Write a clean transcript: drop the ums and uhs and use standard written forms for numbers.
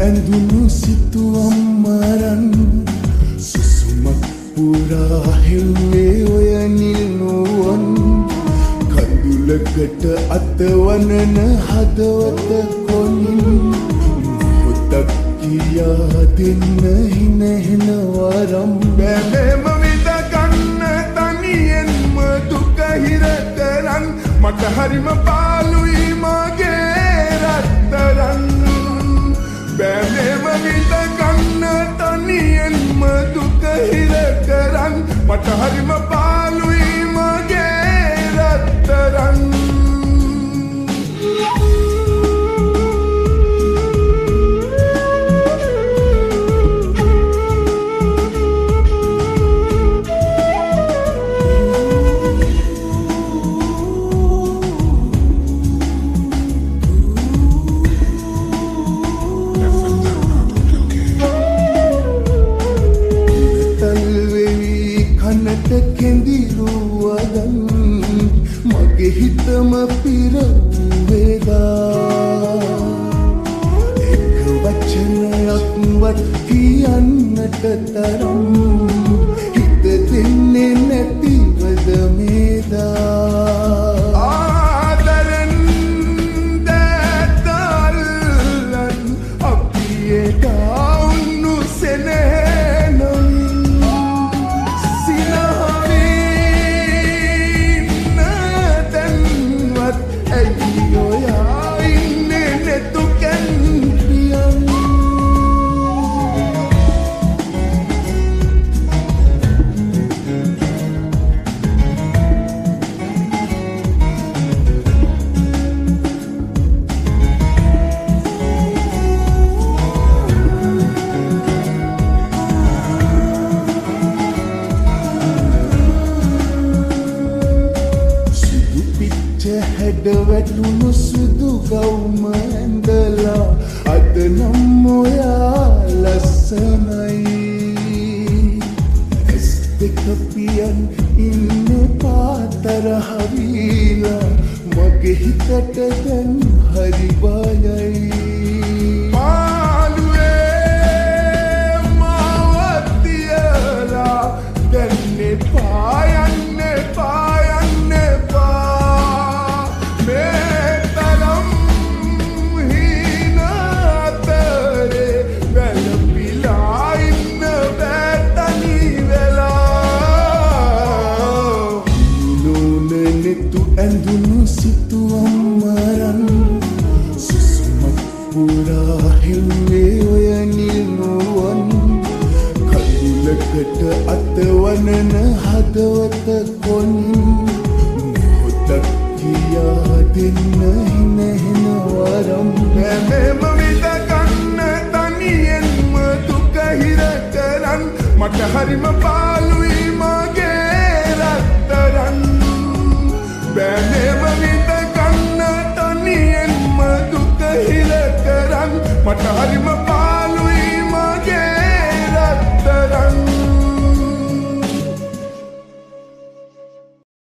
ඇඳුණු සිතුවම් මරන් සුසුමක් පුරා හෙව්වේ ඔය නිල් නුවන් කඳුලකට අතවනන හදවත කොනින් මොහොතක් කියා දෙන්න හිනහෙන වරම් බැලෙම විඳ ගන්න තනියෙන්ම දුක හිර කරන් මට හරිම පාළුයි මගේ රත්තරන් බැලෙම විඳ ගන්න තනියෙන්ම දුක හිර කරන් මට හරිම පාළුයි මගේ රත්තරන් කෙඳිරුවදන් මගේ හිතම පිරවේදා එක වචනයක්වත් කියන්නට තරම් හිත දෙන්නේ නැතිවද මේදා ආදරෙන් දැතල්ලන් අපි එදා උන්නු සෙනෙහනොයි හැඩ වැටුණු සුදු ගවුම ඇඳලා අද නම් ඔයා ලස්සනයි ඇස් දෙක පියන් ඉන්නේ පාතරහ වීලා මගේ හිතට දැන් හරි බයයි පාළුවේ මාව තියලා දැන්නේ පායන්නේ පායන්නේ ඇඳුණු සිතුවම් මරන් සුසුමක් පුරා හෙව්වේ ඔය නිල් නුවන් කඳුලකට අතවනන හදවත කොනින් මොහොතක් කියා දෙන්න හිනහෙන වරම් බැලෙම විඳ ගන්න තනියෙන්ම දුක හිර කරන් මට හරිම පාළුයි